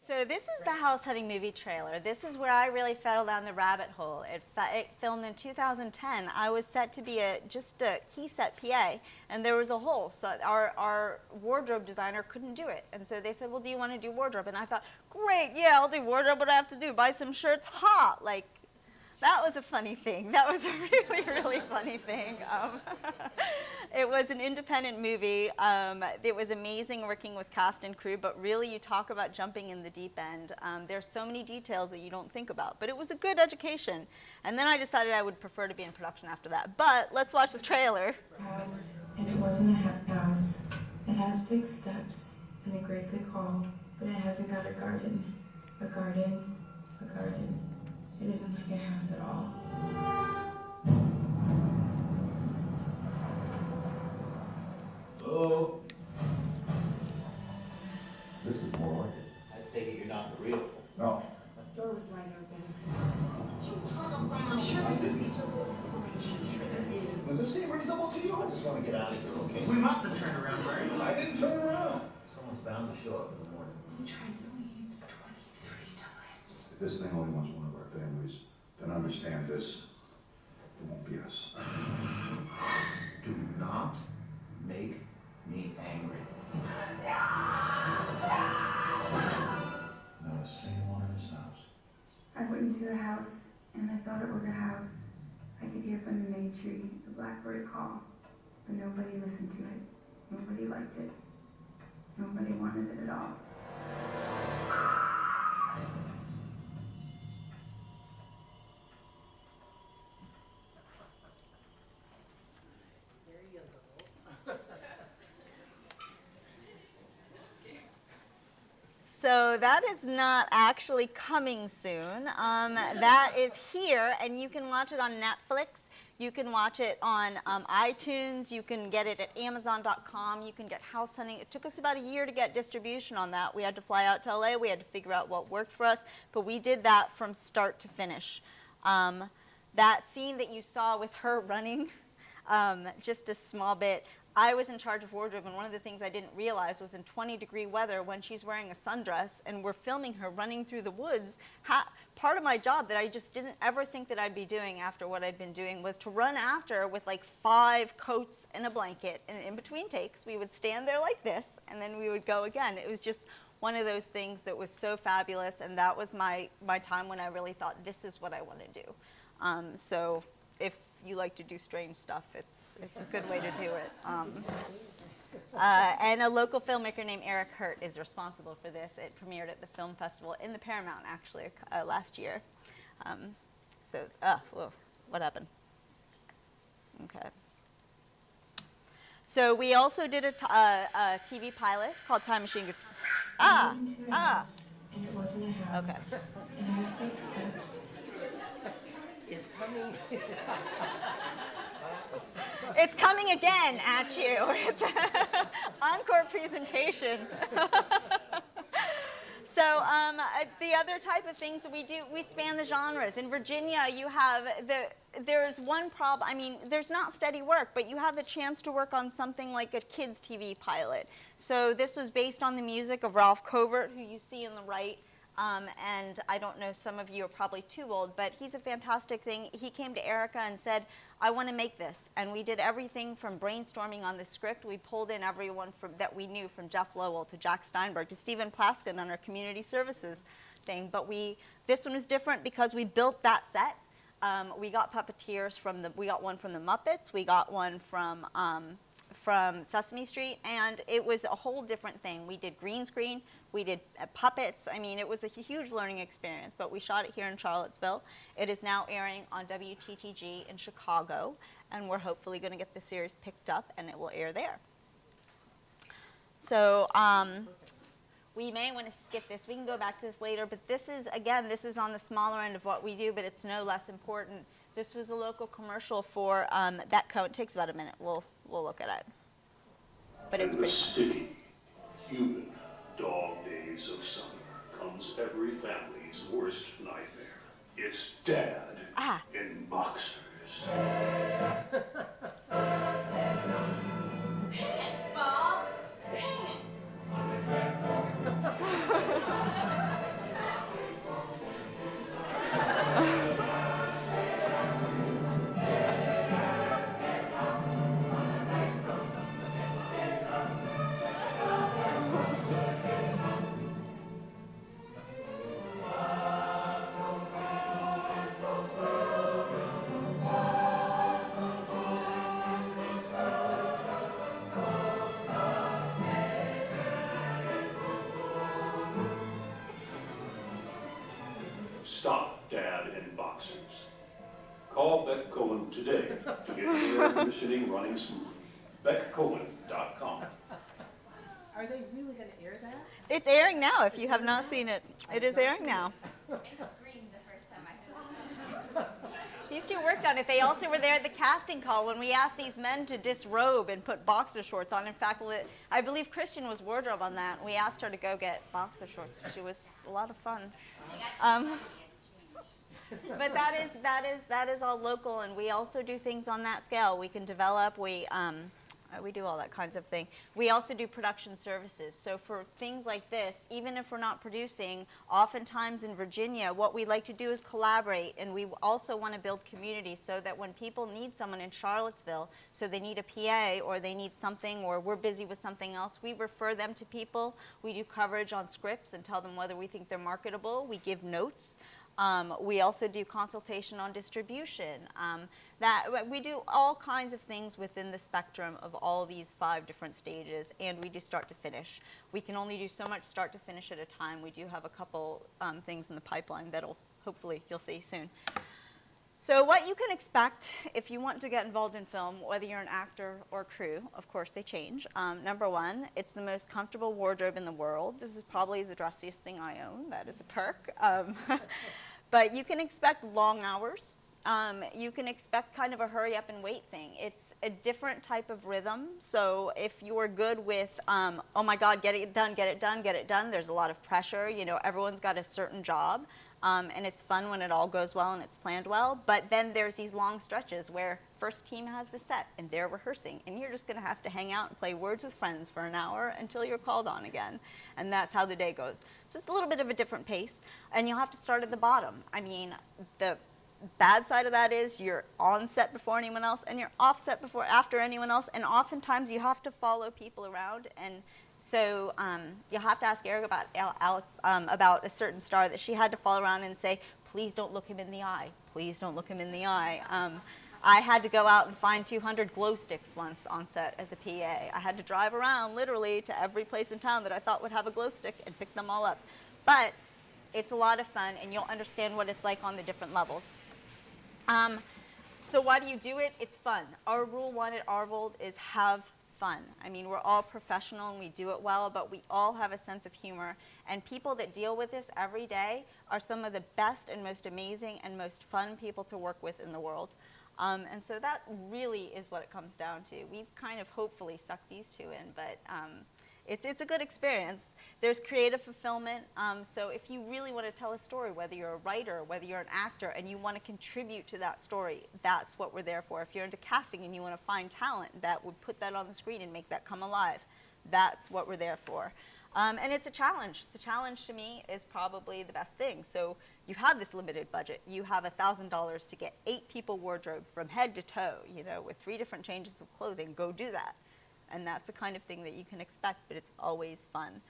So this is the house hunting movie trailer. This is where I really fell down the rabbit hole. It filmed in 2010. I was set to be just a key set PA, and there was a hole. So our wardrobe designer couldn't do it. And so they said, well, do you want to do wardrobe? And I thought, great, yeah, I'll do wardrobe. What do I have to do? Buy some shirts? Ha! Like, that was a funny thing. That was a really, really funny thing. It was an independent movie. It was amazing working with cast and crew, but really you talk about jumping in the deep end. There's so many details that you don't think about, but it was a good education. And then I decided I would prefer to be in production after that. But let's watch the trailer. House, and it wasn't a house. It has big steps and a great big hall, but it hasn't got a garden. A garden, a garden. It isn't like a house at all. Hello? This is more like it. I take it you're not the real one. No. The door was wide open. I'm sure there's a reasonable explanation for this. Does this seem reasonable to you? I just want to get out of here, okay? We must have turned around, right? I didn't turn around. Someone's bound to show up in the morning. We tried to leave 23 times. If this thing only wants one of our families, then understand this. It won't be us. Do not make me angry. Not a single one in this house. I went into the house, and I thought it was a house. I could hear from the May tree the blackbird call, but nobody listened to it. Nobody liked it. Nobody wanted it at all. So that is not actually coming soon. That is here, and you can watch it on Netflix. You can watch it on iTunes. You can get it at Amazon.com. You can get House Hunting. It took us about a year to get distribution on that. We had to fly out to LA. We had to figure out what worked for us, but we did that from start to finish. That scene that you saw with her running, just a small bit, I was in charge of wardrobe, and one of the things I didn't realize was in 20-degree weather, when she's wearing a sundress and we're filming her running through the woods, part of my job that I just didn't ever think that I'd be doing after what I'd been doing was to run after her with like 5 coats and a blanket, and in between takes, we would stand there like this, and then we would go again. It was just one of those things that was so fabulous, and that was my time when I really thought, this is what I want to do. So if you like to do strange stuff, it's a good way to do it. And a local filmmaker named Eric Hurt is responsible for this. It premiered at the film festival in the Paramount, actually, last year. Whoa, what happened? Okay. So we also did a TV pilot called Time Machine. I went into a house, and it wasn't a house. Okay. It has big steps. It's coming. It's coming again at you. It's an encore presentation. So the other type of things that we do, we span the genres. In Virginia, you have there's one problem. I mean, there's not steady work, but you have the chance to work on something like a kids' TV pilot. So this was based on the music of Ralph Covert, who you see on the right. And I don't know, some of you are probably too old, but he's a fantastic thing. He came to Erica and said, I want to make this. And we did everything from brainstorming on the script. We pulled in everyone that we knew, from Jeff Lowell to Jack Steinberg to Stephen Plaskin on our community services thing. But this one was different because we built that set. We got puppeteers we got one from the Muppets. We got one from Sesame Street, and it was a whole different thing. We did green screen, we did puppets. I mean, it was a huge learning experience, but we shot it here in Charlottesville. It is now airing on WTTG in Chicago, and we're hopefully going to get the series picked up, and it will air there. So we may want to skip this. We can go back to this later, but this is on the smaller end of what we do, but it's no less important. This was a local commercial for Betco. It takes about a minute. We'll look at it. But it's pretty sticky, humid dog days of summer comes every family's worst nightmare. It's Dad in boxers. Pants, Bob! Pants! Stop Dad in Boxers. Call Beck Cohen today to get your air conditioning running smoothly. BeckCohen.com. Are they really going to air that? It's airing now if you have not seen it. It is airing now. I screamed the first time I saw it. These two worked on it. They also were there at the casting call when we asked these men to disrobe and put boxer shorts on. In fact, I believe Christian was wardrobe on that. We asked her to go get boxer shorts. She was a lot of fun. But that is all local, and we also do things on that scale. We can develop. We do all that kinds of thing. We also do production services. So for things like this, even if we're not producing, oftentimes in Virginia, what we like to do is collaborate, and we also want to build community so that when people need someone in Charlottesville, so they need a PA or they need something or we're busy with something else, we refer them to people. We do coverage on scripts and tell them whether we think they're marketable. We give notes. We also do consultation on distribution. We do all kinds of things within the spectrum of all these 5 different stages, and we do start to finish. We can only do so much start to finish at a time. We do have a couple things in the pipeline that'll hopefully you'll see soon. So what you can expect if you want to get involved in film, whether you're an actor or crew, of course they change. Number 1, it's the most comfortable wardrobe in the world. This is probably the dressiest thing I own. That is a perk. But you can expect long hours. You can expect kind of a hurry up and wait thing. It's a different type of rhythm. So if you're good with, oh my God, get it done, get it done, get it done, there's a lot of pressure. You know, everyone's got a certain job. And it's fun when it all goes well and it's planned well. But then there's these long stretches where first team has the set and they're rehearsing. And you're just going to have to hang out and play Words with Friends for an hour until you're called on again. And that's how the day goes. So it's a little bit of a different pace. And you'll have to start at the bottom. I mean, the bad side of that is you're on set before anyone else and you're off set after anyone else. And oftentimes you have to follow people around. And so you'll have to ask Eric about a certain star that she had to follow around and say, please don't look him in the eye. Please don't look him in the eye. I had to go out and find 200 glow sticks once on set as a PA. I had to drive around literally to every place in town that I thought would have a glow stick and pick them all up. But it's a lot of fun, and you'll understand what it's like on the different levels. So why do you do it? It's fun. Our rule 1 at Arvold is have fun. I mean, we're all professional and we do it well, but we all have a sense of humor. And people that deal with this every day are some of the best and most amazing and most fun people to work with in the world. And so that really is what it comes down to. We've kind of hopefully sucked these 2 in, but it's a good experience. There's creative fulfillment. So if you really want to tell a story, whether you're a writer, whether you're an actor, and you want to contribute to that story, that's what we're there for. If you're into casting and you want to find talent that would put that on the screen and make that come alive, that's what we're there for. And it's a challenge. The challenge to me is probably the best thing. So you have this limited budget. You have $1,000 to get 8 people wardrobe from head to toe, you know, with 3 different changes of clothing. Go do that. And that's the kind of thing that you can expect, but it's always fun.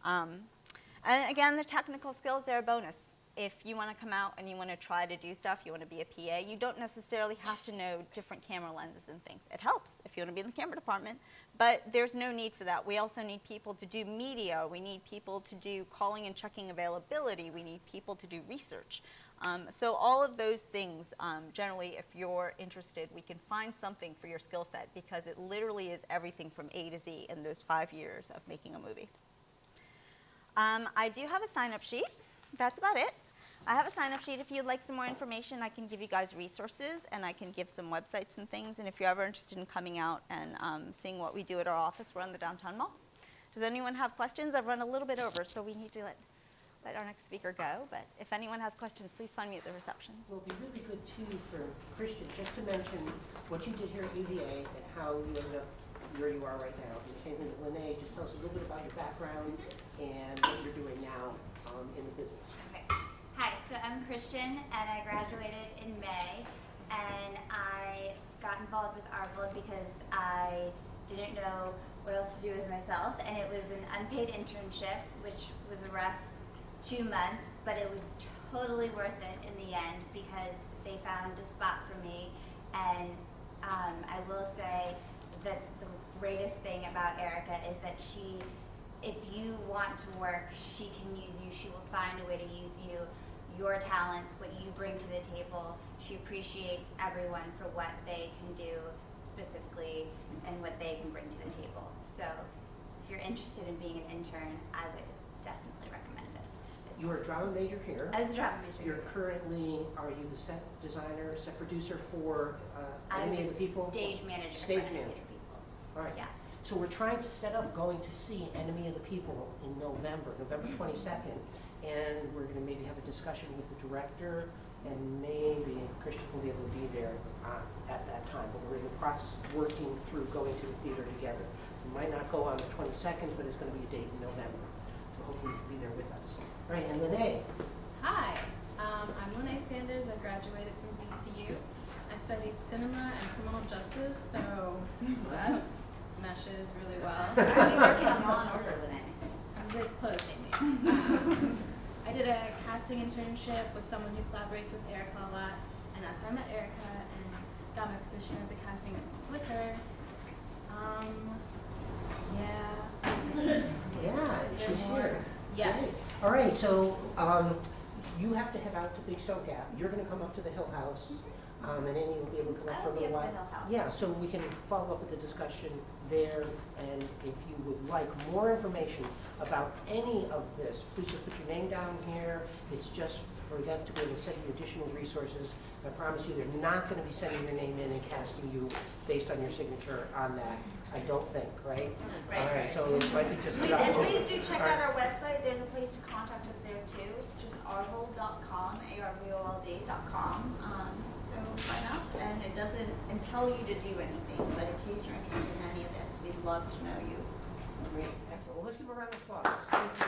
And again, the technical skills are a bonus. If you want to come out and you want to try to do stuff, you want to be a PA, you don't necessarily have to know different camera lenses and things. It helps if you want to be in the camera department, but there's no need for that. We also need people to do media. We need people to do calling and checking availability. We need people to do research. So all of those things, generally, if you're interested, we can find something for your skill set because it literally is everything from A to Z in those 5 years of making a movie. I do have a sign-up sheet. That's about it. I have a sign-up sheet. If you'd like some more information, I can give you guys resources, and I can give some websites and things. And if you're ever interested in coming out and seeing what we do at our office, we're on the downtown mall. Does anyone have questions? I've run a little bit over, so we need to let our next speaker go. But if anyone has questions, please find me at the reception. Well, it'll be really good, too, for Christian, just to mention what you did here at UVA and how you ended up where you are right now. And the same thing with Lene. Just tell us a little bit about your background and what you're doing now in the business. Okay. Hi, so I'm Christian, and I graduated in May, and I got involved with Arvold because I didn't know what else to do with myself, and it was an unpaid internship, which was a rough 2 months, but it was totally worth it in the end because they found a spot for me. And I will say that the greatest thing about Erica is that if you want to work, she can use you. She will find a way to use you. your talents, what you bring to the table. She appreciates everyone for what they can do specifically and what they can bring to the table. So if you're interested in being an intern, I would definitely recommend it. You're a drama major here. I was a drama major. You're currently, are you the set designer, set producer for I'm Enemy of the the People? stage manager. for Stage Enemy of manager. the People. All right. Yeah. So we're trying to set up going to see Enemy of the People in November 22nd, and we're going to maybe have a discussion with the director, and maybe Christian will be able to be there at that time. But we're in the process of working through going to the theater together. We might not go on the 22nd, but it's going to be a date in November. So hopefully you can be there with us. All right, and Lene. Hi, I'm Lene Sanders. I graduated from VCU. I studied cinema and criminal justice, so that meshes really well. Are you working on Law and Order, Lene? It's close, Amy. I did a casting internship with someone who collaborates with Erica a lot, and that's how I met Erica and got my position as a casting assistant with her. Yeah, she's here. Yes. Great. All right, so you have to head out to Big Stone Gap. You're going to come up to the Hill House, and then you'll be able to come up for a I'll be little up while. at the Hill House. Yeah, so we can follow up with the discussion there. And if you would like more information about any of this, please just put your name down here. It's just for them to be able to send you additional resources. I promise you, they're not going to be sending your name in and casting you based on your signature on that. I don't think, right? Right, All right, right. so it might be just. And please do check All right. out our website. There's a place to contact us there too. It's just arvold.com, arvold.com. So sign up, and it doesn't impel you to do anything, but in case you're interested in any of this, we'd love to know you. Great, excellent. Well, let's give a round of applause. Thank you.